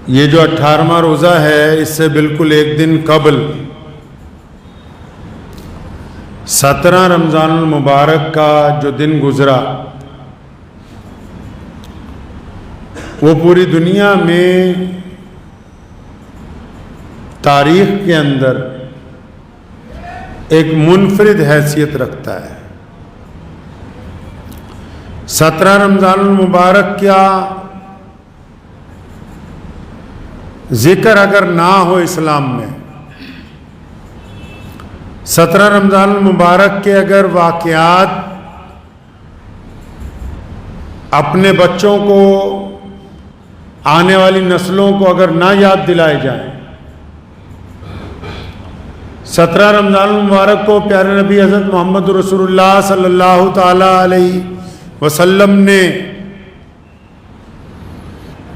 یہ جو 18واں روزہ ہے، اس سے بالکل ایک دن قبل 17 رمضان المبارک کا جو دن گزرا، وہ پوری دنیا میں تاریخ کے اندر ایک منفرد حیثیت رکھتا ہے۔ 17 رمضان المبارک کا ذکر اگر نہ ہو اسلام میں، 17 رمضان المبارک کے اگر واقعات اپنے بچوں کو، آنے والی نسلوں کو اگر نہ یاد دلائے جائیں، 17 رمضان المبارک کو پیارے نبی حضرت محمد رسول اللہ صلی اللہ تعالی علیہ وسلم نے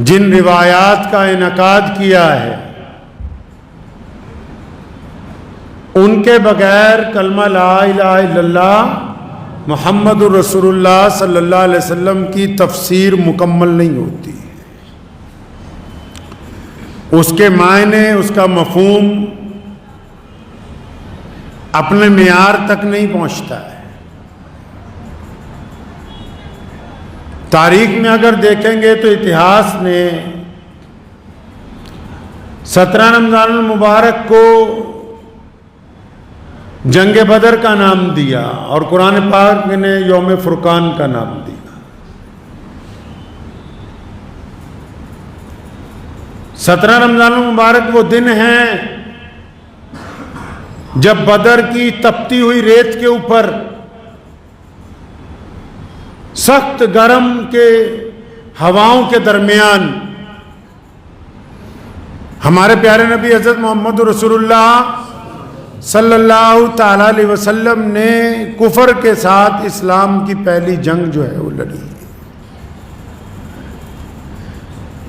جن روایات کا انعقاد کیا ہے، ان کے بغیر کلمہ لا الہ الا اللہ محمد رسول اللہ صلی اللہ علیہ وسلم کی تفسیر مکمل نہیں ہوتی۔ اس کے معنی، اس کا مفہوم اپنے معیار تک نہیں پہنچتا ہے۔ تاریخ میں اگر دیکھیں گے تو اتہاس نے 17 رمضان المبارک کو جنگ بدر کا نام دیا اور قرآن پاک نے یوم فرقان کا نام دیا۔ 17 رمضان المبارک وہ دن ہیں جب بدر کی تپتی ہوئی ریت کے اوپر سخت گرم کے ہواؤں کے درمیان ہمارے پیارے نبی حضرت محمد رسول اللہ صلی اللہ تعالی علیہ وسلم نے کفر کے ساتھ اسلام کی پہلی جنگ جو ہے وہ لڑی۔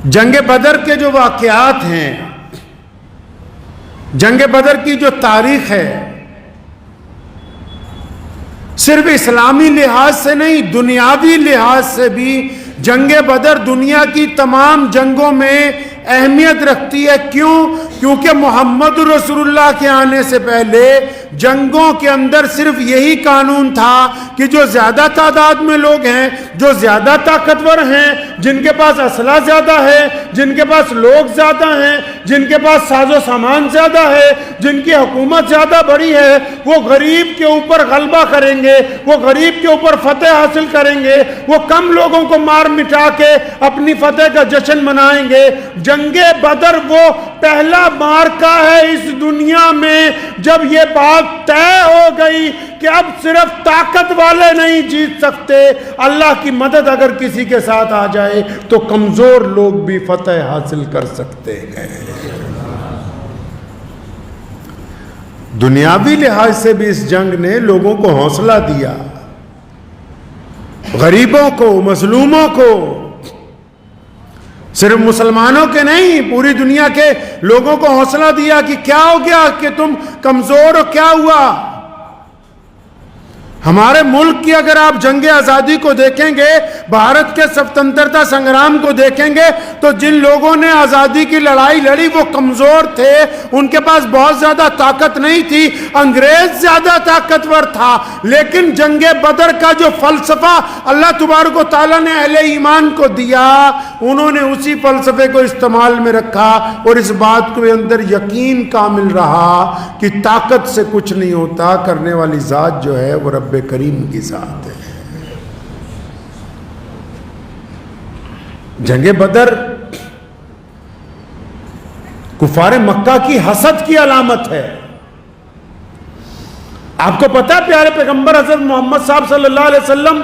جنگ بدر کے جو واقعات ہیں، جنگ بدر کی جو تاریخ ہے، صرف اسلامی لحاظ سے نہیں، دنیاوی لحاظ سے بھی جنگ بدر دنیا کی تمام جنگوں میں اہمیت رکھتی ہے۔ کیوں؟ کیونکہ محمد رسول اللہ کے آنے سے پہلے جنگوں کے اندر صرف یہی قانون تھا کہ جو زیادہ تعداد میں لوگ ہیں، جو زیادہ طاقتور ہیں، جن کے پاس اسلحہ زیادہ ہے، جن کے پاس لوگ زیادہ ہیں، جن کے پاس ساز و سامان زیادہ ہے، جن کی حکومت زیادہ بڑی ہے، وہ غریب کے اوپر غلبہ کریں گے، وہ غریب کے اوپر فتح حاصل کریں گے، وہ کم لوگوں کو مار مٹا کے اپنی فتح کا جشن منائیں گے۔ جنگ بدر وہ پہلا معرکہ ہے اس دنیا میں جب یہ بات طے ہو گئی کہ اب صرف طاقت والے نہیں جیت سکتے، اللہ کی مدد اگر کسی کے ساتھ آ جائے تو کمزور لوگ بھی فتح حاصل کر سکتے ہیں۔ دنیاوی لحاظ سے بھی اس جنگ نے لوگوں کو حوصلہ دیا، غریبوں کو، مظلوموں کو، صرف مسلمانوں کے نہیں، پوری دنیا کے لوگوں کو حوصلہ دیا کہ کیا ہو گیا کہ تم کمزور ہو، کیا ہوا؟ ہمارے ملک کی اگر آپ جنگ آزادی کو دیکھیں گے، بھارت کے سوتنترتا سنگرام کو دیکھیں گے، تو جن لوگوں نے آزادی کی لڑائی لڑی وہ کمزور تھے، ان کے پاس بہت زیادہ طاقت نہیں تھی، انگریز زیادہ طاقتور تھا۔ لیکن جنگ بدر کا جو فلسفہ اللہ تبارک و تعالیٰ نے اہل ایمان کو دیا، انہوں نے اسی فلسفے کو استعمال میں رکھا اور اس بات کے اندر یقین کامل رہا کہ طاقت سے کچھ نہیں ہوتا، کرنے والی ذات جو ہے وہ رب کریم کی ذات ہے۔ جنگ بدر کفار مکہ کی حسد کی علامت ہے۔ آپ کو پتا ہے پیارے پیغمبر حضرت محمد صاحب صلی اللہ علیہ وسلم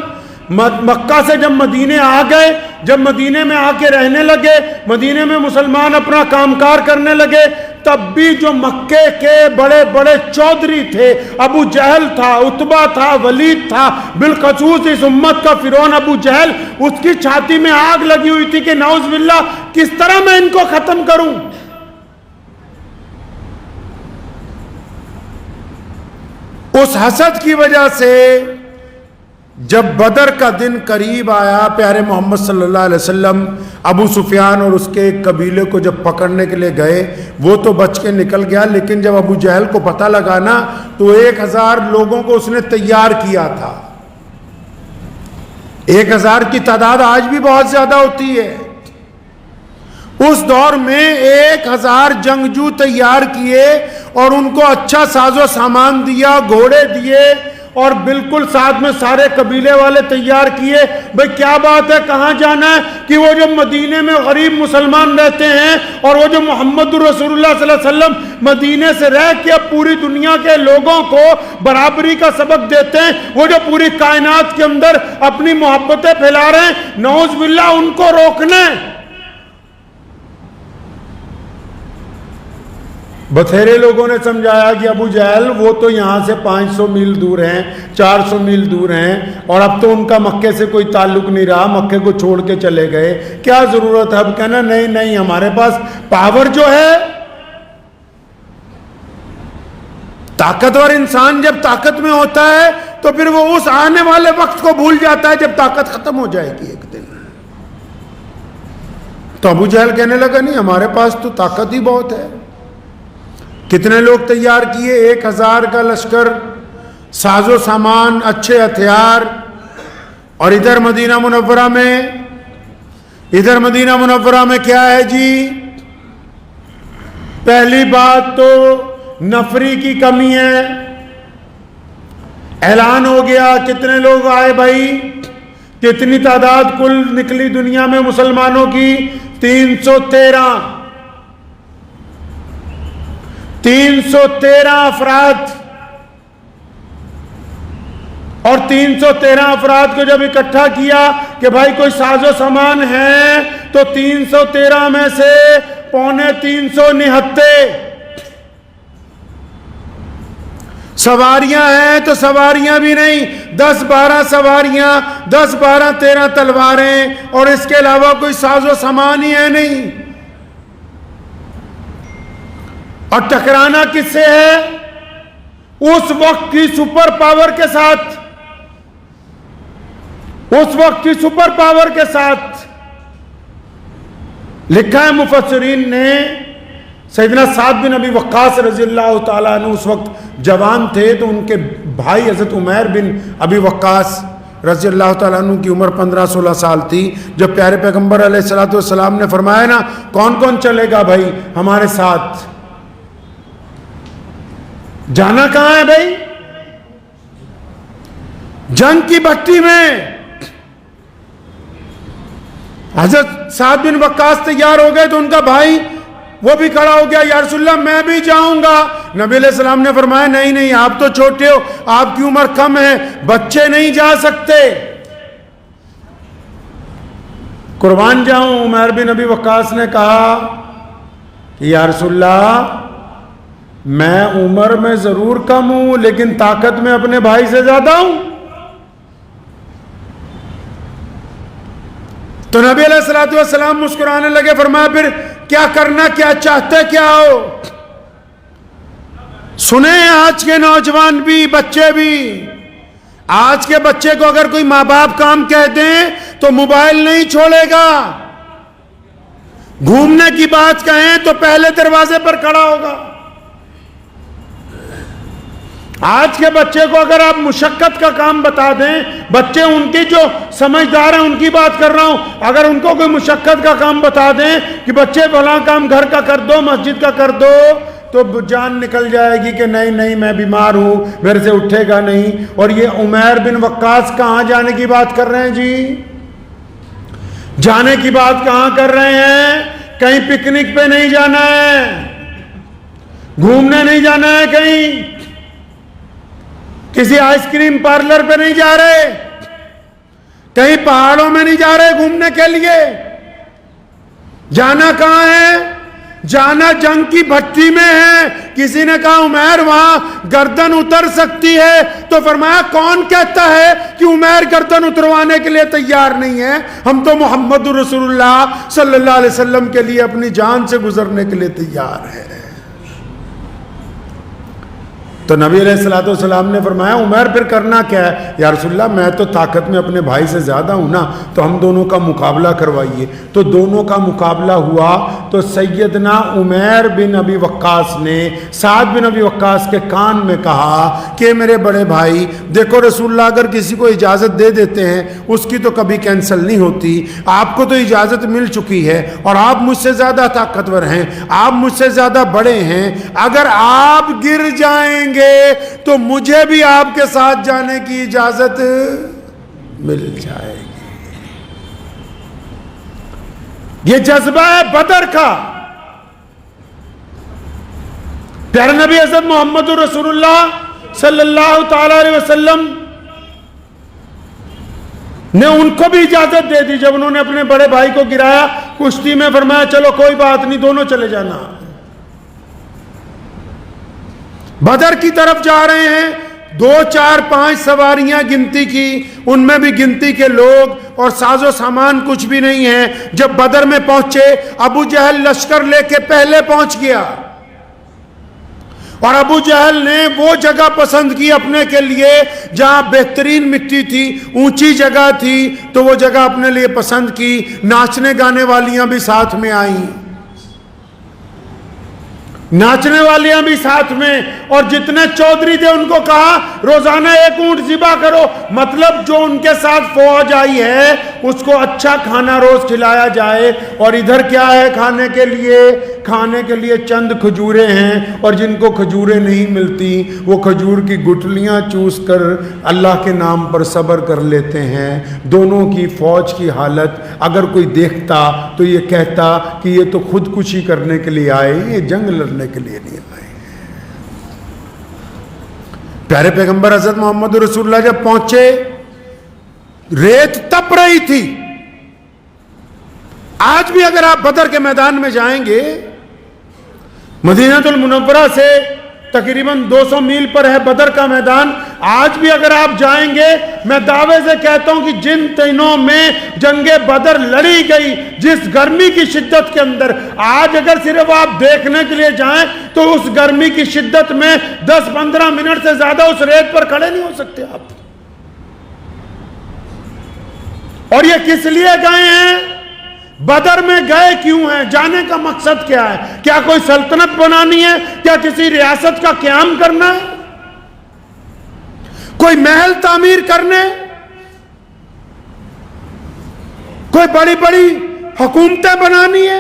مکہ سے جب مدینے آ گئے، جب مدینے میں آ کے رہنے لگے، مدینے میں مسلمان اپنا کام کار کرنے لگے، تب بھی جو مکے کے بڑے بڑے چودھری تھے، ابو جہل تھا، عتبہ تھا، ولید تھا، بالخصوص اس امت کا فرعون ابو جہل، اس کی چھاتی میں آگ لگی ہوئی تھی کہ نعوذ باللہ کس طرح میں ان کو ختم کروں۔ اس حسد کی وجہ سے جب بدر کا دن قریب آیا، پیارے محمد صلی اللہ علیہ وسلم ابو سفیان اور اس کے ایک قبیلے کو جب پکڑنے کے لیے گئے، وہ تو بچ کے نکل گیا، لیکن جب ابو جہل کو پتہ لگا نا تو 1000 لوگوں کو اس نے تیار کیا تھا۔ 1000 کی تعداد آج بھی بہت زیادہ ہوتی ہے۔ اس دور میں 1000 جنگجو تیار کیے اور ان کو اچھا ساز و سامان دیا، گھوڑے دیے، اور بالکل ساتھ میں سارے قبیلے والے تیار کیے۔ بھئی کیا بات ہے، کہاں جانا ہے؟ کہ وہ جو مدینے میں غریب مسلمان رہتے ہیں اور وہ جو محمد رسول اللہ صلی اللہ علیہ وسلم مدینے سے رہ کے پوری دنیا کے لوگوں کو برابری کا سبق دیتے ہیں، وہ جو پوری کائنات کے اندر اپنی محبتیں پھیلا رہے ہیں، نعوذ باللہ ان کو روکنا ہے۔ بتھیرے لوگوں نے سمجھایا کہ ابو جہل وہ تو یہاں سے 500 میل دور ہیں، 400 میل دور ہیں، اور اب تو ان کا مکے سے کوئی تعلق نہیں رہا، مکے کو چھوڑ کے چلے گئے، کیا ضرورت ہے؟ اب کہنا نہیں نہیں، ہمارے پاس پاور جو ہے، طاقتور انسان جب طاقت میں ہوتا ہے تو پھر وہ اس آنے والے وقت کو بھول جاتا ہے جب طاقت ختم ہو جائے گی ایک دن۔ تو ابو جہل کہنے لگا نہیں، ہمارے پاس تو طاقت ہی بہت ہے۔ کتنے لوگ تیار کیے؟ 1000 کا لشکر، ساز و سامان، اچھے ہتھیار، اور ادھر مدینہ منورہ میں کیا ہے جی؟ پہلی بات تو نفری کی کمی ہے۔ اعلان ہو گیا، کتنے لوگ آئے بھائی؟ کتنی تعداد کل نکلی دنیا میں مسلمانوں کی؟ 313 افراد، اور 313 افراد کو جب اکٹھا کیا کہ بھائی کوئی ساز و سامان ہے، تو 313 میں سے 350 نہتے، سواریاں ہیں تو سواریاں بھی نہیں، 10-12 سواریاں، 10-12-13 تلواریں، اور اس کے علاوہ کوئی ساز و سامان ہی ہے نہیں۔ اور ٹکرانا کس سے ہے؟ اس وقت کی سپر پاور کے ساتھ، اس وقت کی سپر پاور کے ساتھ۔ لکھا ہے مفسرین نے، سیدنا سعد بن ابی وقاص رضی اللہ تعالیٰ عنہ اس وقت جوان تھے، تو ان کے بھائی حضرت عمیر بن ابی وقاص رضی اللہ تعالیٰ عنہ کی عمر 15-16 سال تھی، جب پیارے پیغمبر علیہ السلام نے فرمایا نا کون کون چلے گا بھائی ہمارے ساتھ؟ جانا کہاں ہے بھائی؟ جنگ کی بھٹی میں۔ حضرت سعد بن وقاص تیار ہو گئے تو ان کا بھائی وہ بھی کھڑا ہو گیا، یا رسول اللہ میں بھی جاؤں گا۔ نبی علیہ السلام نے فرمایا نہیں نہیں، آپ تو چھوٹے ہو، آپ کی عمر کم ہے، بچے نہیں جا سکتے۔ قربان جاؤں، عمیر بن ابی وقاص نے کہا کہ یا رسول اللہ میں عمر میں ضرور کم ہوں لیکن طاقت میں اپنے بھائی سے زیادہ ہوں۔ تو نبی علیہ السلام مسکرانے لگے، فرمایا پھر کیا کرنا، کیا چاہتے کیا ہو؟ سنیں آج کے نوجوان بھی، بچے بھی، آج کے بچے کو اگر کوئی ماں باپ کام کہہ دیں تو موبائل نہیں چھوڑے گا، گھومنے کی بات کہیں تو پہلے دروازے پر کھڑا ہوگا۔ آج کے بچے کو اگر آپ مشقت کا کام بتا دیں، بچے ان کی جو سمجھدار ہیں ان کی بات کر رہا ہوں، اگر ان کو کوئی مشقت کا کام بتا دیں کہ بچے فلاں کام گھر کا کر دو، مسجد کا کر دو، تو جان نکل جائے گی کہ نہیں نہیں میں بیمار ہوں، میرے سے اٹھے گا نہیں۔ اور یہ عمیر بن وقاص کہاں جانے کی بات کر رہے ہیں جی؟ جانے کی بات کہاں کر رہے ہیں؟ کہیں پکنک پہ نہیں جانا ہے، گھومنے نہیں جانا ہے، کہیں کسی آئس کریم پارلر پہ نہیں جا رہے، کہیں پہاڑوں میں نہیں جا رہے گھومنے کے لیے۔ جانا کہاں ہے؟ جانا جنگ کی بھٹی میں ہے۔ کسی نے کہا عمیر وہاں گردن اتر سکتی ہے، تو فرمایا کون کہتا ہے کہ عمیر گردن اتروانے کے لیے تیار نہیں ہے؟ ہم تو محمد رسول اللہ صلی اللہ علیہ وسلم کے لیے اپنی جان سے گزرنے کے لیے تیار ہے۔ تو نبی علیہ الصلوۃ والسلام نے فرمایا عمر پھر کرنا کیا ہے؟ یا رسول اللہ میں تو طاقت میں اپنے بھائی سے زیادہ ہوں نا، تو ہم دونوں کا مقابلہ کروائیے۔ تو دونوں کا مقابلہ ہوا تو سیدنا عمر بن ابی وقاص نے سعد بن ابی وقاص کے کان میں کہا کہ میرے بڑے بھائی دیکھو، رسول اللہ اگر کسی کو اجازت دے دیتے ہیں اس کی تو کبھی کینسل نہیں ہوتی، آپ کو تو اجازت مل چکی ہے اور آپ مجھ سے زیادہ طاقتور ہیں، آپ مجھ سے زیادہ بڑے ہیں، اگر آپ گر جائیں گے تو مجھے بھی آپ کے ساتھ جانے کی اجازت مل جائے گی۔ یہ جذبہ ہے بدر کا۔ پیارے نبی حضرت محمد رسول اللہ صلی اللہ تعالی علیہ وسلم نے ان کو بھی اجازت دے دی جب انہوں نے اپنے بڑے بھائی کو گرایا کشتی میں، فرمایا چلو کوئی بات نہیں، دونوں چلے جانا۔ بدر کی طرف جا رہے ہیں، 2 4 5 سواریاں گنتی کی، ان میں بھی گنتی کے لوگ اور ساز و سامان کچھ بھی نہیں ہے۔ جب بدر میں پہنچے، ابو جہل لشکر لے کے پہلے پہنچ گیا اور ابو جہل نے وہ جگہ پسند کی اپنے کے لیے جہاں بہترین مٹی تھی، اونچی جگہ تھی، تو وہ جگہ اپنے لیے پسند کی۔ ناچنے گانے والیاں بھی ساتھ میں آئیں، ناچنے والیاں بھی ساتھ میں، اور جتنے چودھری تھے ان کو کہا روزانہ 1 اونٹ ذبح کرو، مطلب جو ان کے ساتھ فوج آئی ہے اس کو اچھا کھانا روز کھلایا جائے۔ اور ادھر کیا ہے کھانے کے لیے؟ کھانے کے لیے چند کھجوریں ہیں، اور جن کو کھجوریں نہیں ملتی وہ کھجور کی گٹلیاں چوس کر اللہ کے نام پر صبر کر لیتے ہیں۔ دونوں کی فوج کی حالت اگر کوئی دیکھتا تو یہ کہتا کہ یہ تو خودکشی کرنے کے لیے آئے، یہ جنگ لڑنے کے لیے نہیں آئے۔ پیارے پیغمبر حضرت محمد رسول اللہ جب پہنچے، ریت تپ رہی تھی۔ آج بھی اگر آپ بدر کے میدان میں جائیں گے، مدینہ المنورہ سے تقریباً 200 میل پر ہے بدر کا میدان، آج بھی اگر آپ جائیں گے، میں دعوے سے کہتا ہوں کہ جن دنوں میں جنگ بدر لڑی گئی، جس گرمی کی شدت کے اندر، آج اگر صرف آپ دیکھنے کے لیے جائیں تو اس گرمی کی شدت میں 10-15 منٹ سے زیادہ اس ریت پر کھڑے نہیں ہو سکتے آپ۔ اور یہ کس لیے گئے ہیں؟ بدر میں گئے کیوں ہیں؟ جانے کا مقصد کیا ہے؟ کیا کوئی سلطنت بنانی ہے؟ کیا کسی ریاست کا قیام کرنا ہے؟ کوئی محل تعمیر کرنے؟ کوئی بڑی بڑی حکومتیں بنانی ہے؟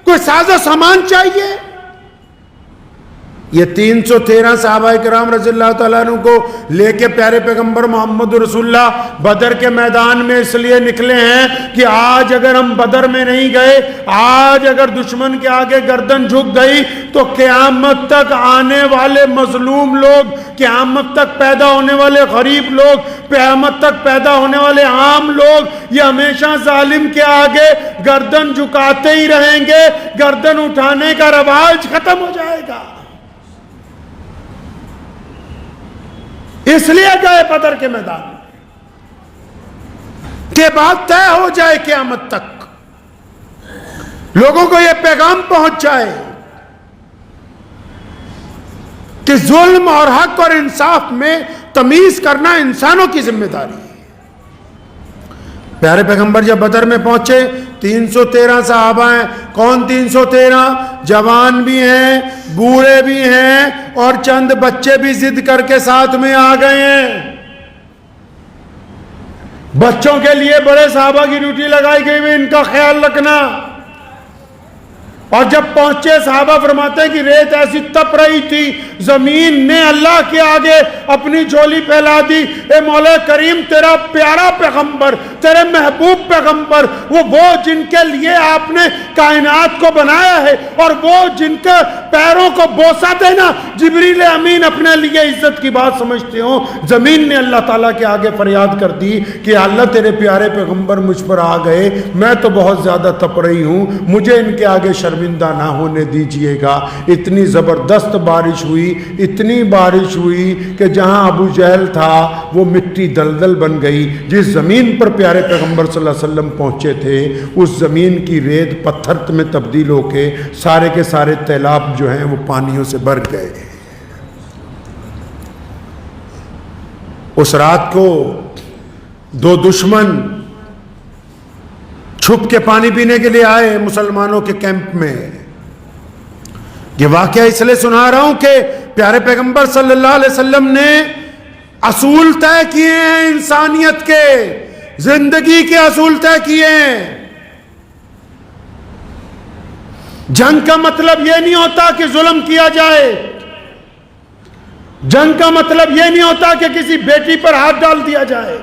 کوئی ساز و سامان چاہیے؟ یہ 313 صحابہ کرام رضی اللہ تعالیٰ عنہ کو لے کے پیارے پیغمبر محمد رسول اللہ بدر کے میدان میں اس لیے نکلے ہیں کہ آج اگر ہم بدر میں نہیں گئے، آج اگر دشمن کے آگے گردن جھک گئی تو قیامت تک آنے والے مظلوم لوگ، قیامت تک پیدا ہونے والے غریب لوگ، قیامت تک پیدا ہونے والے عام لوگ، یہ ہمیشہ ظالم کے آگے گردن جھکاتے ہی رہیں گے۔ گردن اٹھانے کا رواج ختم ہو جائے گا۔ اس لیے گئے بدر کے میدان میں کہ بات طے ہو جائے، قیامت تک لوگوں کو یہ پیغام پہنچ جائے کہ ظلم اور حق اور انصاف میں تمیز کرنا انسانوں کی ذمہ داری ہے۔ پیارے پیغمبر جب بدر میں پہنچے، 313 صحابہ ہیں۔ کون 313؟ جوان بھی ہیں، بوڑھے بھی ہیں، اور چند بچے بھی ضد کر کے ساتھ میں آ گئے ہیں۔ بچوں کے لیے بڑے صحابہ کی ڈیوٹی لگائی گئی ہوئی، ان کا خیال رکھنا۔ اور جب پہنچے، صحابہ فرماتے ہیں کہ ریت ایسی تپ رہی تھی، زمین نے اللہ کے آگے اپنی جھولی پھیلا دی۔ اے مولا کریم، تیرا پیارا پیغمبر، تیرے محبوب پیغمبر، وہ جن کے لیے آپ نے کائنات کو بنایا ہے، اور وہ جن کے پیروں کو بوسہ دینا جبریل امین اپنے لیے عزت کی بات سمجھتے ہوں، زمین نے اللہ تعالیٰ کے آگے فریاد کر دی کہ اللہ تیرے پیارے پیغمبر مجھ پر آ گئے، میں تو بہت زیادہ تپ رہی ہوں، مجھے ان کے آگے شرمندہ نہ ہونے دیجئے گا۔ اتنی زبردست بارش ہوئی، اتنی بارش ہوئی کہ جہاں ابو جہل تھا وہ مٹی دلدل بن گئی۔ جس زمین پر پیارے پیغمبر صلی اللہ علیہ وسلم پہنچے تھے، اس زمین کی ریت پتھر میں تبدیل ہو کے سارے کے سارے تیلاب جو ہیں وہ پانیوں سے بھر گئے۔ اس رات کو دو دشمن چھپ کے پانی پینے کے لیے آئے مسلمانوں کے کیمپ میں. یہ واقعہ اس لیے سنا رہا ہوں کہ پیارے پیغمبر صلی اللہ علیہ وسلم نے اصول طے کیے ہیں، انسانیت کے، زندگی کے اصول طے کیے ہیں. جنگ کا مطلب یہ نہیں ہوتا کہ ظلم کیا جائے. جنگ کا مطلب یہ نہیں ہوتا کہ کسی بیٹی پر ہاتھ ڈال دیا جائے.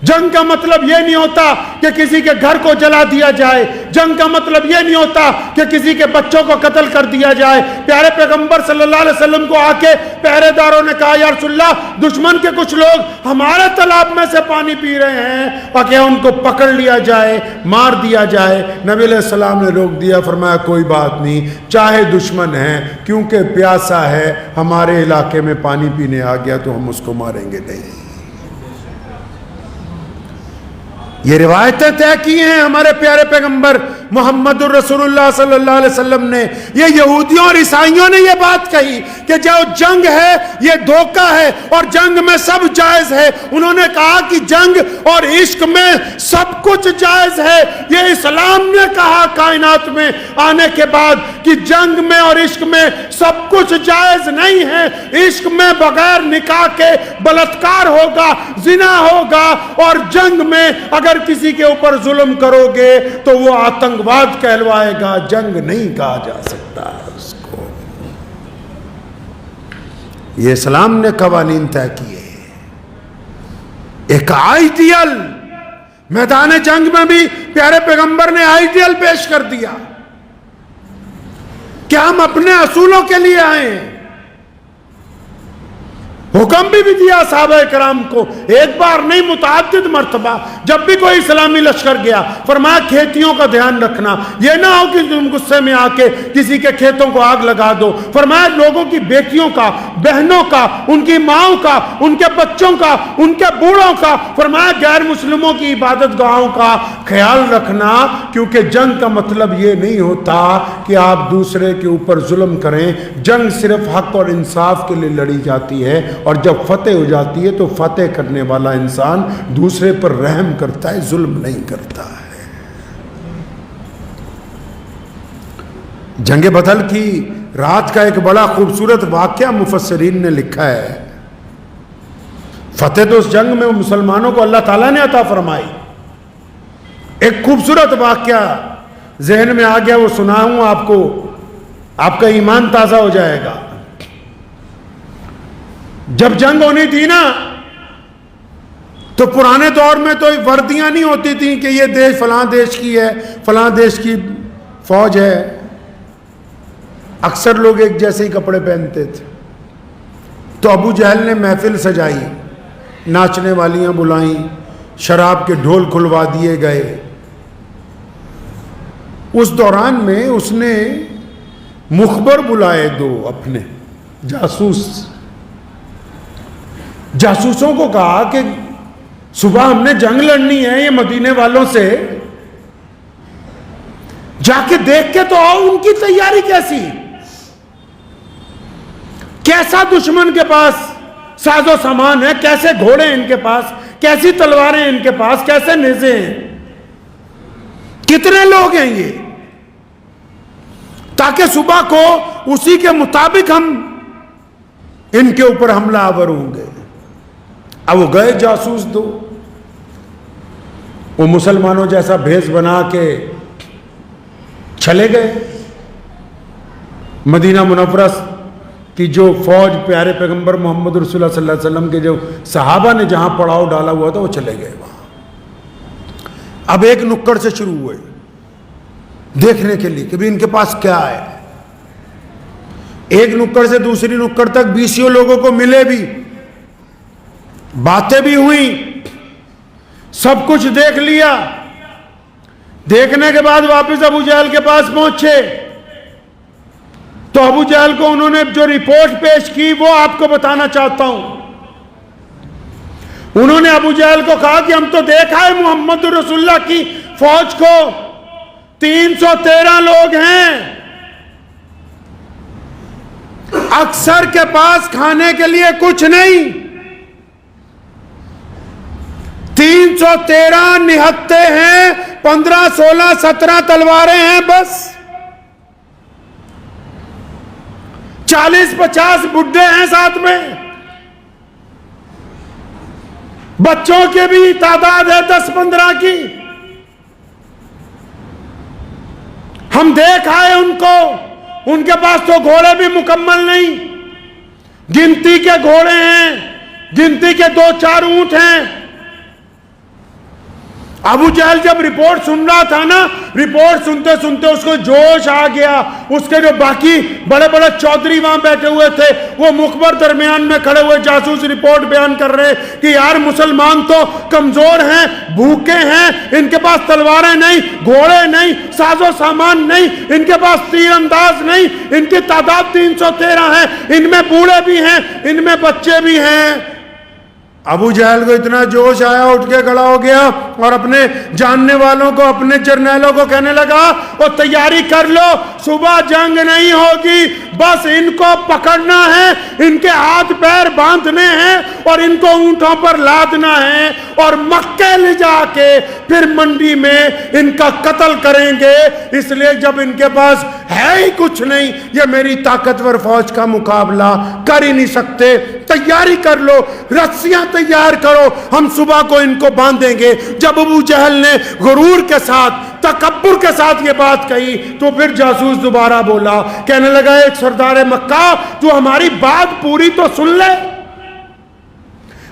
جنگ کا مطلب یہ نہیں ہوتا کہ کسی کے گھر کو جلا دیا جائے. جنگ کا مطلب یہ نہیں ہوتا کہ کسی کے بچوں کو قتل کر دیا جائے. پیارے پیغمبر صلی اللہ علیہ وسلم کو آ کے پہرے داروں نے کہا یا رسول اللہ دشمن کے کچھ لوگ ہمارے تالاب میں سے پانی پی رہے ہیں اور کیا ان کو پکڑ لیا جائے، مار دیا جائے؟ نبی علیہ السلام نے روک دیا، فرمایا کوئی بات نہیں، چاہے دشمن ہیں، کیونکہ پیاسا ہے، ہمارے علاقے میں پانی پینے آ گیا تو ہم اس کو ماریں گے نہیں. یہ روایتیں طے کی ہیں ہمارے پیارے پیغمبر محمد الرسول اللہ صلی اللہ علیہ وسلم نے. یہ یہودیوں اور عیسائیوں نے یہ بات کہی کہ جو جنگ ہے یہ دھوکہ ہے اور جنگ میں سب جائز ہے. انہوں نے کہا کہ جنگ اور عشق میں سب کچھ جائز ہے. یہ اسلام نے کہا کائنات میں آنے کے بعد کہ جنگ میں اور عشق میں سب کچھ جائز نہیں ہے. عشق میں بغیر نکاح کے بلاత్కాر ہوگا، زنا ہوگا، اور جنگ میں اگر کسی کے اوپر ظلم کرو گے تو وہ آتنکواد کہلوائے گا، جنگ نہیں کہا جا سکتا اس کو. یہ اسلام نے قوانین طے کیے. ایک آئیڈیل میدان جنگ میں بھی پیارے پیغمبر نے آئیڈیل پیش کر دیا کہ ہم اپنے اصولوں کے لیے آئے ہیں. حکم بھی دیا صحابہ کرام کو، ایک بار نہیں متعدد مرتبہ. جب بھی کوئی اسلامی لشکر گیا فرمایا کھیتیوں کا دھیان رکھنا، یہ نہ ہو کہ تم غصے میں آ کے کسی کے کھیتوں کو آگ لگا دو. فرمایا لوگوں کی بیٹیوں کا، بہنوں کا، ان کی ماؤں کا، ان کے بچوں کا، ان کے بوڑھوں کا، فرمایا غیر مسلموں کی عبادت گاہوں کا خیال رکھنا، کیونکہ جنگ کا مطلب یہ نہیں ہوتا کہ آپ دوسرے کے اوپر ظلم کریں. جنگ صرف حق اور انصاف کے لیے لڑی جاتی ہے، اور جب فتح ہو جاتی ہے تو فتح کرنے والا انسان دوسرے پر رحم کرتا ہے، ظلم نہیں کرتا ہے. جنگ بدر کی رات کا ایک بڑا خوبصورت واقعہ مفسرین نے لکھا ہے. فتح تو اس جنگ میں مسلمانوں کو اللہ تعالیٰ نے عطا فرمائی. ایک خوبصورت واقعہ ذہن میں آ گیا، وہ سناؤں آپ کو، آپ کا ایمان تازہ ہو جائے گا. جب جنگ ہونی تھی نا تو پرانے دور میں تو وردیاں نہیں ہوتی تھیں کہ یہ دیش فلاں دیش کی ہے، فلاں دیش کی فوج ہے. اکثر لوگ ایک جیسے ہی کپڑے پہنتے تھے. تو ابو جہل نے محفل سجائی، ناچنے والیاں بلائیں، شراب کے ڈھول کھلوا دیے گئے. اس دوران میں اس نے مخبر بلائے دو اپنے جاسوسوں کو کہا کہ صبح ہم نے جنگ لڑنی ہے یہ مدینے والوں سے، جا کے دیکھ کے تو آؤ ان کی تیاری کیسی، کیسا دشمن کے پاس ساز و سامان ہے، کیسے گھوڑے ان کے پاس، کیسی تلواریں ان کے پاس، کیسے نیزے ہیں، کتنے لوگ ہیں یہ، تاکہ صبح کو اسی کے مطابق ہم ان کے اوپر حملہ آور ہوں گے. اب وہ گئے جاسوس دو، وہ مسلمانوں جیسا بھیس بنا کے چلے گئے. مدینہ منورہ کی جو فوج پیارے پیغمبر محمد رسول اللہ صلی اللہ علیہ وسلم کے جو صحابہ نے جہاں پڑاؤ ڈالا ہوا تھا وہ چلے گئے وہاں. اب ایک نکڑ سے شروع ہوئے دیکھنے کے لیے کہ بھی ان کے پاس کیا ہے. ایک نکڑ سے دوسری نکڑ تک 20 لوگوں کو ملے بھی، باتیں بھی ہوئیں، سب کچھ دیکھ لیا. دیکھنے کے بعد واپس ابو جہل کے پاس پہنچے تو ابو جہل کو انہوں نے جو رپورٹ پیش کی وہ آپ کو بتانا چاہتا ہوں. انہوں نے ابو جہل کو کہا کہ ہم تو دیکھا ہے محمد رسول اللہ کی فوج کو 313 لوگ ہیں، اکثر کے پاس کھانے کے لیے کچھ نہیں، 313 نہتے ہیں, 15, 16, 17 تلواریں ہیں بس. 40, 50 بڈھے ہیں ساتھ میں. بچوں کے بھی تعداد ہے 10, 15 کی. ہم دیکھ آئے ان کو, ان کے پاس تو گھوڑے بھی مکمل نہیں, گنتی کے گھوڑے ہیں, گنتی کے 2-4 اونٹ ہیں. ابو جہل جب رپورٹ سن رہا تھا نا, رپورٹ سنتے سنتے اس کو جوش آ گیا. اس کے جو باقی بڑے بڑے چودھری وہاں بیٹھے ہوئے تھے, وہ مخبر درمیان میں کھڑے ہوئے جاسوس رپورٹ بیان کر رہے کہ یار مسلمان تو کمزور ہیں, بھوکے ہیں, ان کے پاس تلواریں نہیں, گھوڑے نہیں, ساز و سامان نہیں, ان کے پاس تیر انداز نہیں, ان کی تعداد 313 ہے, ان میں بوڑھے بھی ہیں, ان میں بچے بھی ہیں. ابو جہل کو اتنا جوش آیا, اٹھ کے کھڑا ہو گیا اور اپنے جاننے والوں کو, اپنے جرنیلوں کو کہنے لگا وہ تیاری کر لو, صبح جنگ نہیں ہوگی, بس ان کو پکڑنا ہے, ان کے ہاتھ پیر باندھنے ہیں اور ان کو اونٹوں پر لادنا ہے اور مکے لے جا کے پھر منڈی میں ان کا قتل کریں گے. اس لیے جب ان کے پاس ہے ہی کچھ نہیں, یہ میری طاقتور فوج کا مقابلہ کر ہی نہیں سکتے, تیاری کر لو, رسیاں تیار کرو, ہم صبح کو ان کو باندھیں گے. جب ابو جہل نے غرور کے ساتھ, تکبر کے ساتھ یہ بات کہی تو پھر جاسوس دوبارہ بولا, کہنے لگا ایک سردار مکہ, تو ہماری بات پوری تو سن لے,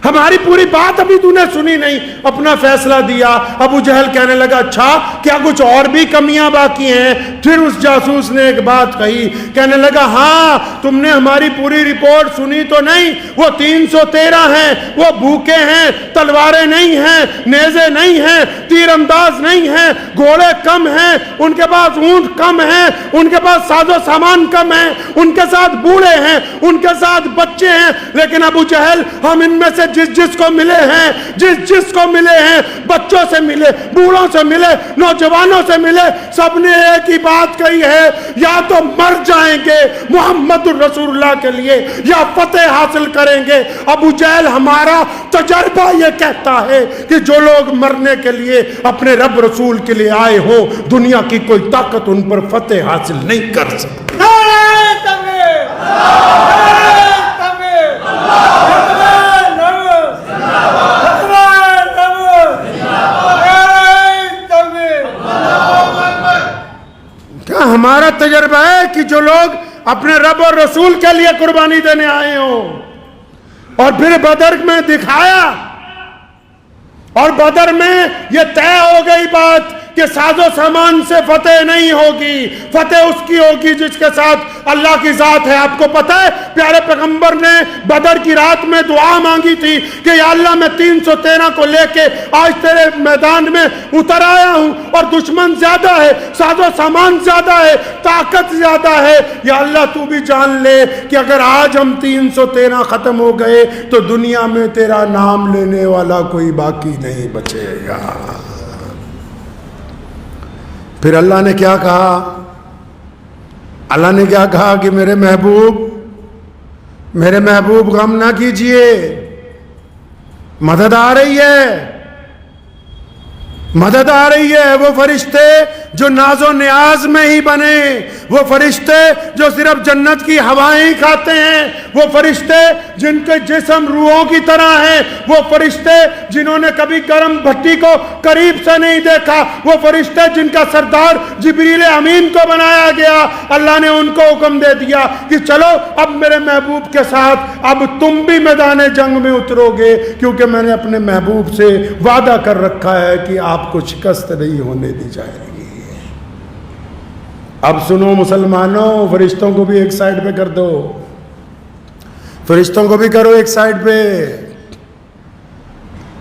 ہماری پوری بات ابھی تو نے سنی نہیں, اپنا فیصلہ دیا. ابو جہل کہنے لگا اچھا کیا کچھ اور بھی کمیاں باقی ہیں؟ پھر اس جاسوس نے ایک بات کہی, کہنے لگا ہاں تم نے ہماری پوری رپورٹ سنی تو نہیں, وہ 313 ہیں, وہ بھوکے ہیں, تلواریں نہیں ہیں, نیزے نہیں ہیں, تیر انداز نہیں ہیں, گھوڑے کم ہیں, ان کے پاس اونٹ کم ہیں, ان کے پاس ساز و سامان کم ہے, ان کے ساتھ بوڑھے ہیں, ان کے ساتھ بچے ہیں. لیکن ابو جہل ہم ان میں سے جس کو ملے ہیں, جس کو ملے ہیں, بچوں سے ملے, بوڑھوں سے ملے, نوجوانوں سے ملے, سب نے ایک ہی بات کہی ہے, یا تو مر جائیں گے محمد الرسول اللہ کے لیے یا فتح حاصل کریں گے. ابو جہل ہمارا تجربہ یہ کہتا ہے کہ جو لوگ مرنے کے لیے اپنے رب رسول کے لیے آئے ہو, دنیا کی کوئی طاقت ان پر فتح حاصل نہیں کر سکتی. ہمارا تجربہ ہے کہ جو لوگ اپنے رب اور رسول کے لیے قربانی دینے آئے ہوں, اور پھر بدر میں دکھایا, اور بدر میں یہ طے ہو گئی بات کہ ساز و سامان سے فتح نہیں ہوگی, فتح اس کی ہوگی جس کے ساتھ اللہ کی ذات ہے. آپ کو پتہ ہے پیارے پیغمبر نے بدر کی رات میں دعا مانگی تھی کہ یا اللہ میں 313 کو لے کے آج تیرے میدان میں اتر آیا ہوں, اور دشمن زیادہ ہے, ساز و سامان زیادہ ہے, طاقت زیادہ ہے, یا اللہ تو بھی جان لے کہ اگر آج ہم 313 ختم ہو گئے تو دنیا میں تیرا نام لینے والا کوئی باقی نہیں بچے گا. پھر اللہ نے کیا کہا؟ اللہ نے کیا کہا کہ میرے محبوب غم نہ کیجئے, مدد آ رہی ہے, مدد آ رہی ہے. وہ فرشتے جو ناز و نیاز میں ہی بنے, وہ فرشتے جو صرف جنت کی ہوائیں ہی کھاتے ہیں, وہ فرشتے جن کے جسم روحوں کی طرح ہیں, وہ فرشتے جنہوں نے کبھی گرم بھٹی کو قریب سے نہیں دیکھا, وہ فرشتے جن کا سردار جبریل امین کو بنایا گیا, اللہ نے ان کو حکم دے دیا کہ چلو اب میرے محبوب کے ساتھ اب تم بھی میدان جنگ میں اترو گے, کیونکہ میں نے اپنے محبوب سے وعدہ کر رکھا ہے کہ آپ کو شکست نہیں ہونے دی جائے گی. اب سنو مسلمانوں, فرشتوں کو بھی ایک سائڈ پہ کر دو, فرشتوں کو بھی کرو ایک سائڈ پہ.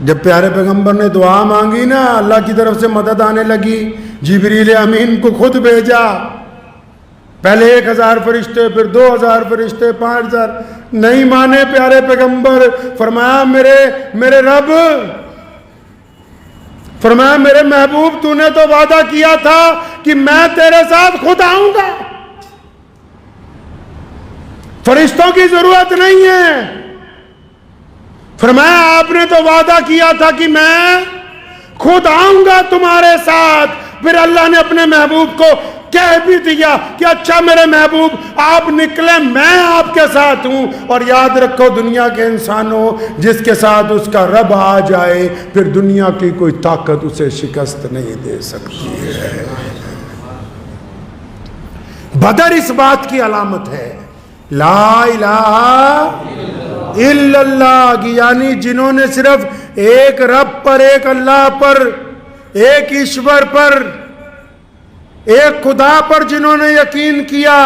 جب پیارے پیغمبر نے دعا مانگی نا, اللہ کی طرف سے مدد آنے لگی, جبریل امین کو خود بھیجا, پہلے 1000 فرشتے, پھر 2000 فرشتے, 5000, نہیں مانے پیارے پیغمبر. فرمایا میرے رب, فرمایا میرے محبوب تو نے تو وعدہ کیا تھا کہ میں تیرے ساتھ خود آؤں گا, فرشتوں کی ضرورت نہیں ہے, فرمایا آپ نے تو وعدہ کیا تھا کہ میں خود آؤں گا تمہارے ساتھ. پھر اللہ نے اپنے محبوب کو کہہ بھی دیا کہ اچھا میرے محبوب آپ نکلے، میں آپ کے ساتھ ہوں. اور یاد رکھو دنیا کے انسانوں، جس کے ساتھ اس کا رب آ جائے پھر دنیا کی کوئی طاقت اسے شکست نہیں دے سکتی ہے. بدر اس بات کی علامت ہے، لا الہ الا اللہ کی، یعنی جنہوں نے صرف ایک رب پر، ایک اللہ پر، ایک ایشور پر، ایک خدا پر جنہوں نے یقین کیا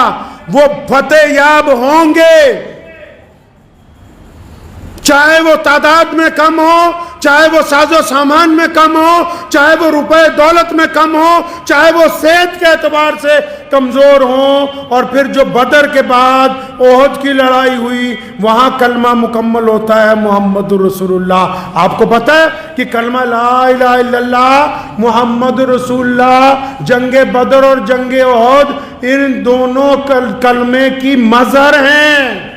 وہ فتح یاب ہوں گے. چاہے وہ تعداد میں کم ہو، چاہے وہ ساز و سامان میں کم ہو، چاہے وہ روپے دولت میں کم ہو، چاہے وہ صحت کے اعتبار سے کمزور ہوں. اور پھر جو بدر کے بعد احد کی لڑائی ہوئی وہاں کلمہ مکمل ہوتا ہے محمد رسول اللہ. آپ کو پتہ ہے کہ کلمہ لا الہ الا اللہ محمد رسول اللہ جنگ بدر اور جنگ احد ان دونوں کلمے کی مظہر ہیں.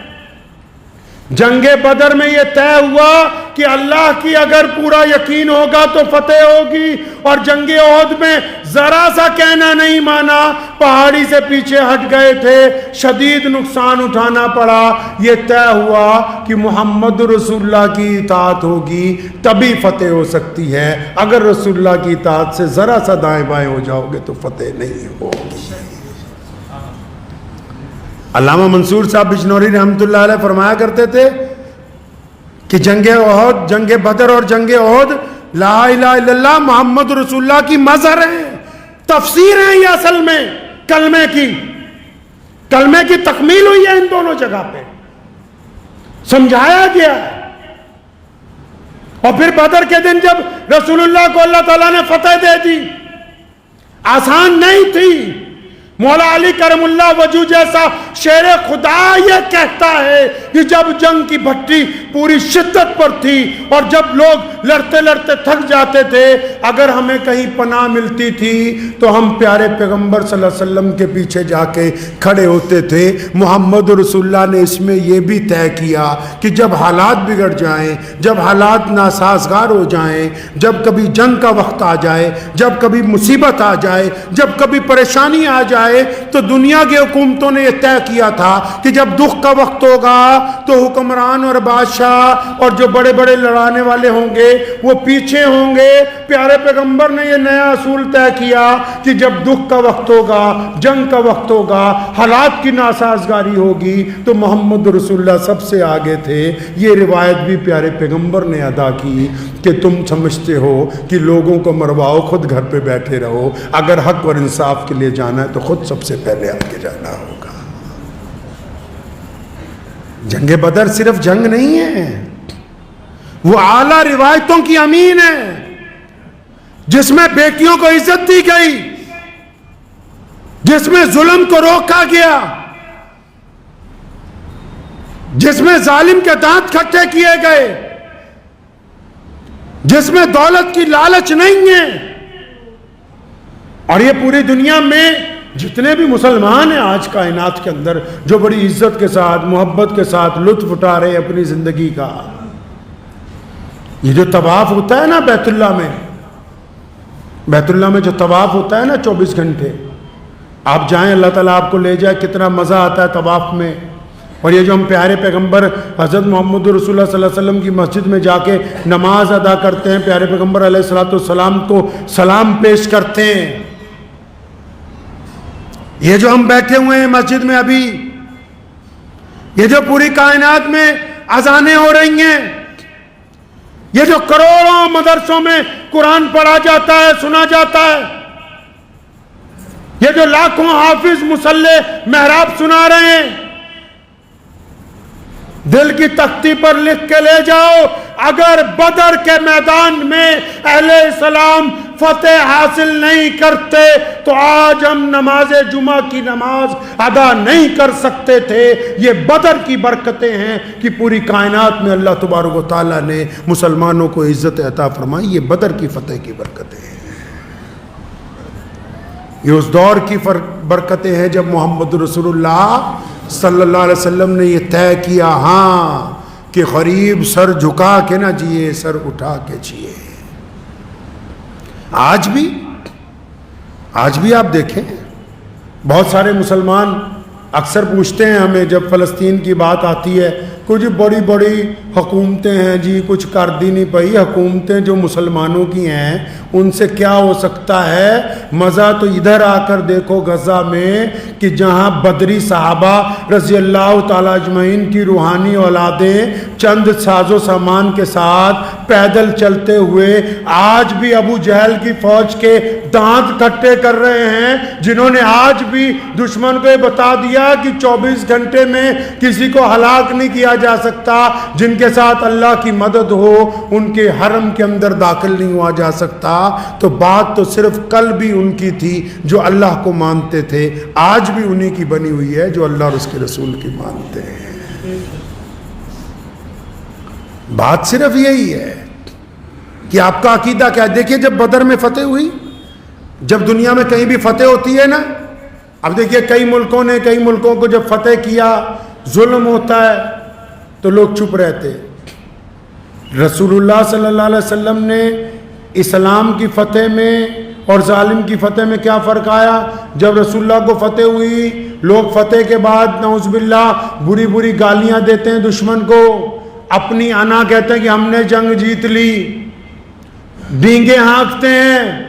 جنگ بدر میں یہ طے ہوا کہ اللہ کی اگر پورا یقین ہوگا تو فتح ہوگی، اور جنگ احد میں ذرا سا کہنا نہیں مانا، پہاڑی سے پیچھے ہٹ گئے تھے، شدید نقصان اٹھانا پڑا. یہ طے ہوا کہ محمد رسول اللہ کی اطاعت ہوگی تبھی فتح ہو سکتی ہے، اگر رسول اللہ کی اطاعت سے ذرا سا دائیں بائیں ہو جاؤ گے تو فتح نہیں ہوگی. علامہ منصور صاحب بجنوری رحمۃ اللہ علیہ فرمایا کرتے تھے کہ جنگ احد، جنگ بدر اور جنگ احد لا الہ الا اللہ محمد رسول اللہ کی مظہر ہیں، تفسیر ہیں یہ اصل میں کلمے کی تکمیل ہوئی ہے ان دونوں جگہ پہ، سمجھایا گیا ہے. اور پھر بدر کے دن جب رسول اللہ کو اللہ تعالیٰ نے فتح دے دی، آسان نہیں تھی. مولا علی کرم اللہ وجہ جیسا شیر خدا یہ کہتا ہے کہ جب جنگ کی بھٹی پوری شدت پر تھی اور جب لوگ لڑتے لڑتے تھک جاتے تھے، اگر ہمیں کہیں پناہ ملتی تھی تو ہم پیارے پیغمبر صلی اللہ علیہ وسلم کے پیچھے جا کے کھڑے ہوتے تھے. محمد رسول اللہ نے اس میں یہ بھی طے کیا کہ جب حالات بگڑ جائیں، جب حالات ناسازگار ہو جائیں، جب کبھی جنگ کا وقت آ جائے، جب کبھی مصیبت آ جائے، جب کبھی پریشانی آ جائے، تو دنیا کی حکومتوں نے یہ طے کیا تھا کہ جب دکھ کا وقت ہوگا تو حکمران اور بادشاہ اور جو بڑے بڑے لڑانے والے ہوں گے وہ پیچھے ہوں گے. پیارے پیغمبر نے یہ نیا اصول طے کیا کہ جب دکھ کا وقت ہوگا، جنگ کا وقت ہوگا، حالات کی ناسازگاری ہوگی تو محمد رسول اللہ سب سے آگے تھے. یہ روایت بھی پیارے پیغمبر نے ادا کی کہ تم سمجھتے ہو کہ لوگوں کو مرواؤ، خود گھر پہ بیٹھے رہو، اگر حق اور انصاف کے لیے جانا ہے تو خود سب سے پہلے آگے جانا ہوگا. جنگ بدر صرف جنگ نہیں ہے، وہ اعلیٰ روایتوں کی امین ہے جس میں بیٹیوں کو عزت دی گئی، جس میں ظلم کو روکا گیا، جس میں ظالم کے دانت کھٹے کیے گئے، جس میں دولت کی لالچ نہیں ہے. اور یہ پوری دنیا میں جتنے بھی مسلمان ہیں آج کائنات کے اندر جو بڑی عزت کے ساتھ، محبت کے ساتھ لطف اٹھا رہے ہیں اپنی زندگی کا. یہ جو طواف ہوتا ہے نا بیت اللہ میں جو طواف ہوتا ہے نا 24 گھنٹے، آپ جائیں اللہ تعالیٰ آپ کو لے جائے، کتنا مزہ آتا ہے طواف میں. اور یہ جو ہم پیارے پیغمبر حضرت محمد رسول اللہ صلی اللہ علیہ وسلم کی مسجد میں جا کے نماز ادا کرتے ہیں، پیارے پیغمبر علیہ الصلوۃ والسلام کو سلام پیش کرتے ہیں. یہ جو ہم بیٹھے ہوئے ہیں مسجد میں ابھی، یہ جو پوری کائنات میں اذانیں ہو رہی ہیں، یہ جو کروڑوں مدرسوں میں قرآن پڑھا جاتا ہے، سنا جاتا ہے، یہ جو لاکھوں حافظ مصلح محراب سنا رہے ہیں، دل کی تختی پر لکھ کے لے جاؤ، اگر بدر کے میدان میں اہل اسلام فتح حاصل نہیں کرتے تو آج ہم نماز جمعہ کی نماز ادا نہیں کر سکتے تھے. یہ بدر کی برکتیں ہیں کہ پوری کائنات میں اللہ تبارک و تعالیٰ نے مسلمانوں کو عزت عطا فرمائی. یہ بدر کی فتح کی برکتیں ہیں. یہ اس دور کی برکتیں ہیں جب محمد رسول اللہ صلی اللہ علیہ وسلم نے یہ طے کیا، ہاں کہ غریب سر جھکا کے نہ جیے، سر اٹھا کے جیے۔ آج بھی آپ دیکھیں، بہت سارے مسلمان اکثر پوچھتے ہیں ہمیں جب فلسطین کی بات آتی ہے، کچھ بڑی بڑی حکومتیں ہیں جی، کچھ کر دی نہیں پئی، حکومتیں جو مسلمانوں کی ہیں ان سے کیا ہو سکتا ہے؟ مزہ تو ادھر آ کر دیکھو غزہ میں کہ جہاں بدری صحابہ رضی اللہ تعالیٰ اجمعین کی روحانی اولادیں چند ساز و سامان کے ساتھ پیدل چلتے ہوئے آج بھی ابو جہل کی فوج کے دانت کھٹے کر رہے ہیں، جنہوں نے آج بھی دشمن کو یہ بتا دیا کہ 24 گھنٹے میں کسی کو ہلاک نہیں کیا جا سکتا، جن کے ساتھ اللہ کی مدد ہو ان کے حرم کے اندر داخل نہیں ہوا جا سکتا۔ تو بات تو صرف کل بھی ان کی تھی جو اللہ کو مانتے تھے، آج بھی انہی کی بنی ہوئی ہے جو اللہ اور اس کے رسول کی مانتے ہیں۔ بات صرف یہی ہے کہ آپ کا عقیدہ کیا ہے۔ دیکھیے جب بدر میں فتح ہوئی، جب دنیا میں کہیں بھی فتح ہوتی ہے نا، اب دیکھیے کئی ملکوں کو جب فتح کیا، ظلم ہوتا ہے تو لوگ چپ رہتے۔ رسول اللہ صلی اللہ علیہ وسلم نے اسلام کی فتح میں اور ظالم کی فتح میں کیا فرق آیا؟ جب رسول اللہ کو فتح ہوئی، لوگ فتح کے بعد نعوذ باللہ بری بری گالیاں دیتے ہیں دشمن کو، اپنی انا کہتے ہیں کہ ہم نے جنگ جیت لی، ڈینگے ہانکتے ہیں،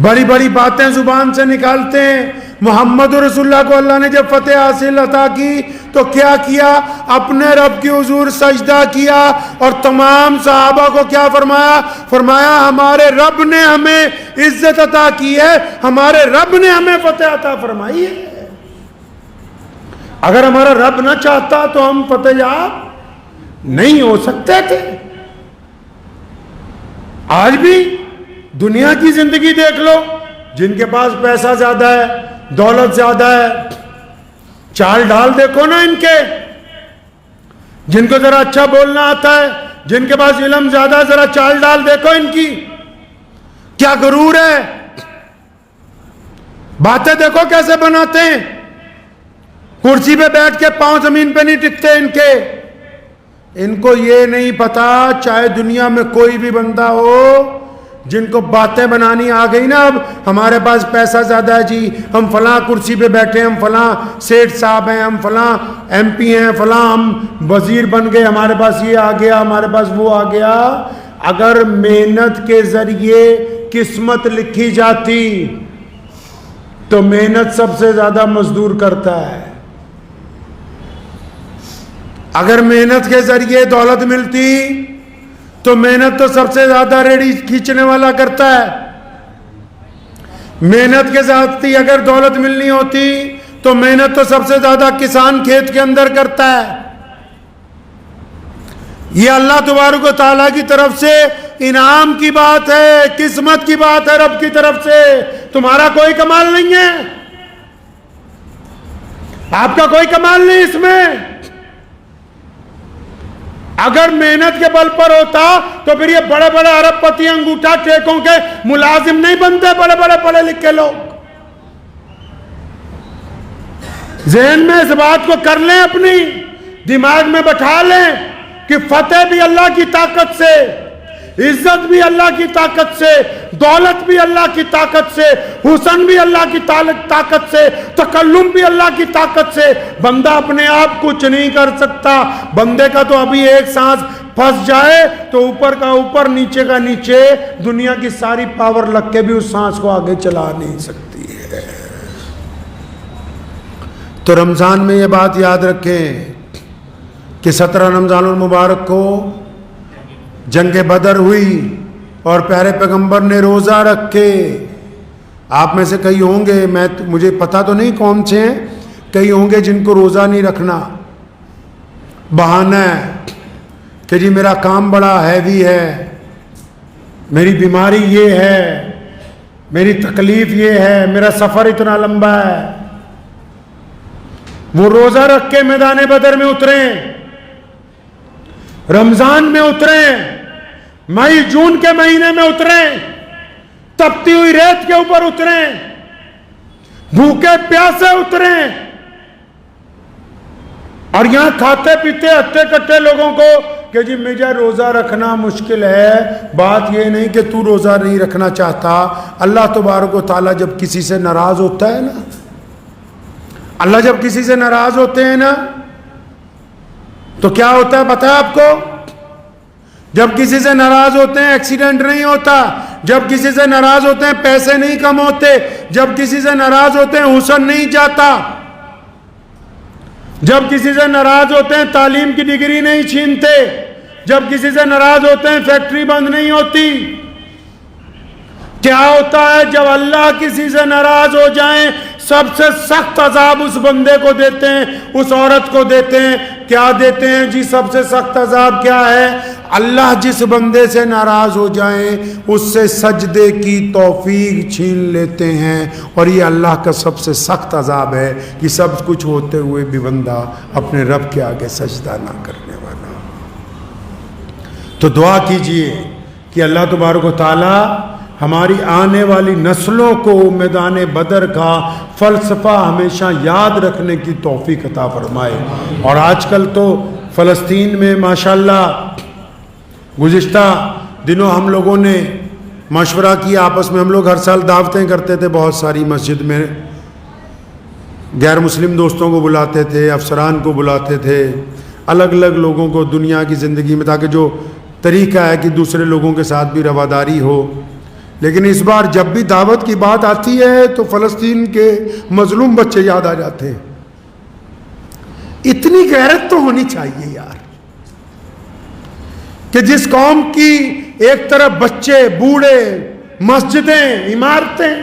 بڑی بڑی باتیں زبان سے نکالتے ہیں۔ محمد رسول اللہ کو اللہ نے جب فتح حاصل عطا کی تو کیا کیا؟ اپنے رب کی حضور سجدہ کیا اور تمام صحابہ کو کیا فرمایا؟ فرمایا ہمارے رب نے ہمیں عزت عطا کی ہے، ہمارے رب نے ہمیں فتح عطا فرمائی ہے۔ اگر ہمارا رب نہ چاہتا تو ہم فتح یاب نہیں ہو سکتے تھے۔ آج بھی دنیا کی زندگی دیکھ لو، جن کے پاس پیسہ زیادہ ہے، دولت زیادہ ہے، چال ڈال دیکھو نا ان کے، جن کو ذرا اچھا بولنا آتا ہے، جن کے پاس علم زیادہ، ذرا چال ڈال دیکھو ان کی، کیا غرور ہے، باتیں دیکھو کیسے بناتے ہیں، کرسی پہ بیٹھ کے پاؤں زمین پہ نہیں ٹکتے ان کے۔ ان کو یہ نہیں پتا، چاہے دنیا میں کوئی بھی بندہ ہو، جن کو باتیں بنانی آ گئی نا، اب ہمارے پاس پیسہ زیادہ ہے جی، ہم فلاں کرسی پہ بیٹھے، ہم فلاں سیٹھ صاحب ہیں، ہم فلاں ایم پی ہیں، فلاں ہم وزیر بن گئے، ہمارے پاس یہ آ گیا، ہمارے پاس وہ آ گیا۔ اگر محنت کے ذریعے قسمت لکھی جاتی تو محنت سب سے زیادہ مزدور کرتا ہے، اگر محنت کے ذریعے دولت ملتی تو محنت تو سب سے زیادہ ریڑھی کھینچنے والا کرتا ہے، محنت کے ساتھ ہی اگر دولت ملنی ہوتی تو محنت تو سب سے زیادہ کسان کھیت کے اندر کرتا ہے۔ یہ اللہ تبارک و تعالیٰ کی طرف سے انعام کی بات ہے، قسمت کی بات ہے، رب کی طرف سے، تمہارا کوئی کمال نہیں ہے، آپ کا کوئی کمال نہیں اس میں۔ اگر محنت کے بل پر ہوتا تو پھر یہ بڑے بڑے ارب پتی انگوٹھا ٹیکوں کے ملازم نہیں بنتے، بڑے بڑے پڑھے لکھے لوگ۔ ذہن میں اس بات کو کر لیں، اپنی دماغ میں بٹھا لیں کہ فتح بھی اللہ کی طاقت سے، عزت بھی اللہ کی طاقت سے، دولت بھی اللہ کی طاقت سے، حسن بھی اللہ کی طاقت سے، تکلم بھی اللہ کی طاقت سے۔ بندہ اپنے آپ کچھ نہیں کر سکتا، بندے کا تو ابھی ایک سانس پھنس جائے تو اوپر کا اوپر، نیچے کا نیچے، دنیا کی ساری پاور لگ کے بھی اس سانس کو آگے چلا نہیں سکتی ہے۔ تو رمضان میں یہ بات یاد رکھیں کہ 17 رمضان المبارک کو جنگ بدر ہوئی اور پیارے پیغمبر نے روزہ رکھے۔ آپ میں سے کئی ہوں گے، مجھے پتہ تو نہیں کون سے ہیں، کئی ہوں گے جن کو روزہ نہیں رکھنا بہانہ ہے کہ جی میرا کام بڑا ہیوی ہے، میری بیماری یہ ہے، میری تکلیف یہ ہے، میرا سفر اتنا لمبا ہے۔ وہ روزہ رکھ کے میدان بدر میں اتریں، رمضان میں اتریں، مئی جون کے مہینے میں اتریں، تپتی ہوئی ریت کے اوپر اتریں، بھوکے پیاسے اتریں اور یہاں کھاتے پیتے ہٹے کٹے لوگوں کو کہ جی مجھے روزہ رکھنا مشکل ہے. بات یہ نہیں کہ تو روزہ نہیں رکھنا چاہتا. اللہ تبارک و تعالیٰ جب کسی سے ناراض ہوتا ہے نا, اللہ جب کسی سے ناراض ہوتے ہیں نا تو کیا ہوتا ہے پتہ ہے آپ کو؟ جب کسی سے ناراض ہوتے ہیں ایکسیڈنٹ نہیں ہوتا. جب کسی سے ناراض ہوتے ہیں پیسے نہیں کم ہوتے. جب کسی سے ناراض ہوتے ہیں حسن نہیں جاتا. جب کسی سے ناراض ہوتے ہیں تعلیم کی ڈگری نہیں چھینتے. جب کسی سے ناراض ہوتے ہیں فیکٹری بند نہیں ہوتی. کیا ہوتا ہے جب اللہ کسی سے ناراض ہو جائیں سب سے سخت عذاب اس بندے کو دیتے ہیں, اس عورت کو دیتے ہیں. کیا دیتے ہیں جی؟ سب سے سخت عذاب کیا ہے؟ اللہ جس بندے سے ناراض ہو جائیں اس سے سجدے کی توفیق چھین لیتے ہیں. اور یہ اللہ کا سب سے سخت عذاب ہے کہ سب کچھ ہوتے ہوئے بھی بندہ اپنے رب کے آگے سجدہ نہ کرنے والا. تو دعا کیجئے کہ اللہ تبارک و تعالی ہماری آنے والی نسلوں کو میدان بدر کا فلسفہ ہمیشہ یاد رکھنے کی توفیق عطا فرمائے. اور آج کل تو فلسطین میں ماشاءاللہ گزشتہ دنوں ہم لوگوں نے مشورہ کیا آپس میں. ہم لوگ ہر سال دعوتیں کرتے تھے بہت ساری مسجد میں, غیر مسلم دوستوں کو بلاتے تھے, افسران کو بلاتے تھے, الگ الگ لوگوں کو دنیا کی زندگی میں, تاکہ جو طریقہ ہے کہ دوسرے لوگوں کے ساتھ بھی رواداری ہو. لیکن اس بار جب بھی دعوت کی بات آتی ہے تو فلسطین کے مظلوم بچے یاد آ جاتے ہیں. اتنی غیرت تو ہونی چاہیے یار کہ جس قوم کی ایک طرف بچے, بوڑھے, مسجدیں, عمارتیں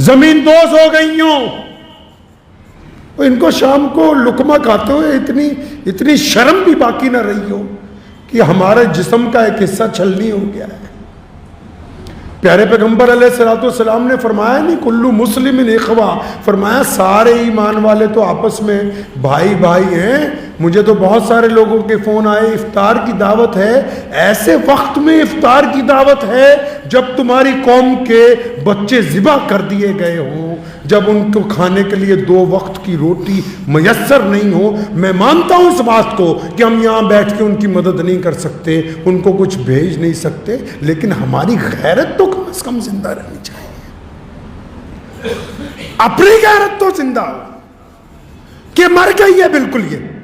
زمین دوز ہو گئی ہوں, ان کو شام کو لقمہ کھاتے ہوئے اتنی شرم بھی باقی نہ رہی ہو کہ ہمارے جسم کا ایک حصہ چھلنی ہو گیا ہے. پیارے پیغمبر علیہ السلام نے فرمایا نہیں کلو مسلم اخوا, فرمایا سارے ایمان والے تو آپس میں بھائی بھائی ہیں. مجھے تو بہت سارے لوگوں کے فون آئے افطار کی دعوت ہے. ایسے وقت میں افطار کی دعوت ہے جب تمہاری قوم کے بچے ذبح کر دیے گئے ہوں, جب ان کو کھانے کے لیے 2 وقت کی روٹی میسر نہیں ہو. میں مانتا ہوں اس بات کو کہ ہم یہاں بیٹھ کے ان کی مدد نہیں کر سکتے, ان کو کچھ بھیج نہیں سکتے, لیکن ہماری غیرت تو کم از کم زندہ رہنی چاہیے. اپنی غیرت تو زندہ ہو کہ مر گئی ہے بالکل. یہ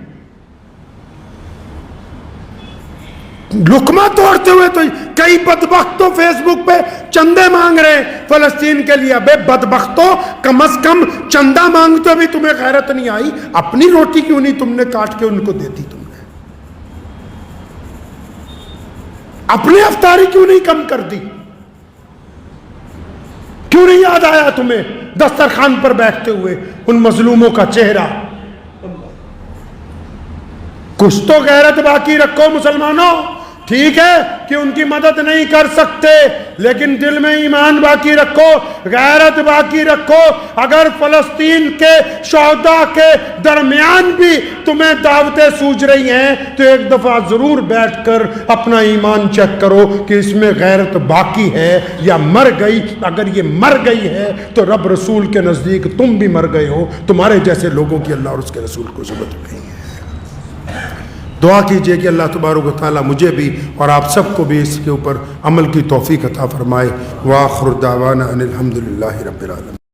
لقمہ توڑتے ہوئے تو کئی بدبخت تو فیس بک پہ چندے مانگ رہے ہیں فلسطین کے لیے. بے بدبختوں, کم از کم چندہ مانگتے بھی تمہیں غیرت نہیں آئی. اپنی روٹی کیوں نہیں تم نے کاٹ کے ان کو دیتی؟ تم نے اپنی افطاری کیوں نہیں کم کر دی؟ کیوں نہیں یاد آیا تمہیں دسترخوان پر بیٹھتے ہوئے ان مظلوموں کا چہرہ؟ کچھ تو غیرت باقی رکھو مسلمانوں. ٹھیک ہے کہ ان کی مدد نہیں کر سکتے, لیکن دل میں ایمان باقی رکھو, غیرت باقی رکھو. اگر فلسطین کے شہداء کے درمیان بھی تمہیں دعوتیں سوج رہی ہیں تو ایک دفعہ ضرور بیٹھ کر اپنا ایمان چیک کرو کہ اس میں غیرت باقی ہے یا مر گئی. اگر یہ مر گئی ہے تو رب رسول کے نزدیک تم بھی مر گئے ہو. تمہارے جیسے لوگوں کی اللہ اور اس کے رسول کو ضرورت نہیں ہے. دعا کیجئے کہ اللہ تبارک و تعالیٰ مجھے بھی اور آپ سب کو بھی اس کے اوپر عمل کی توفیق عطا فرمائے. وآخر دعوانا ان الحمد للہ رب العالمین.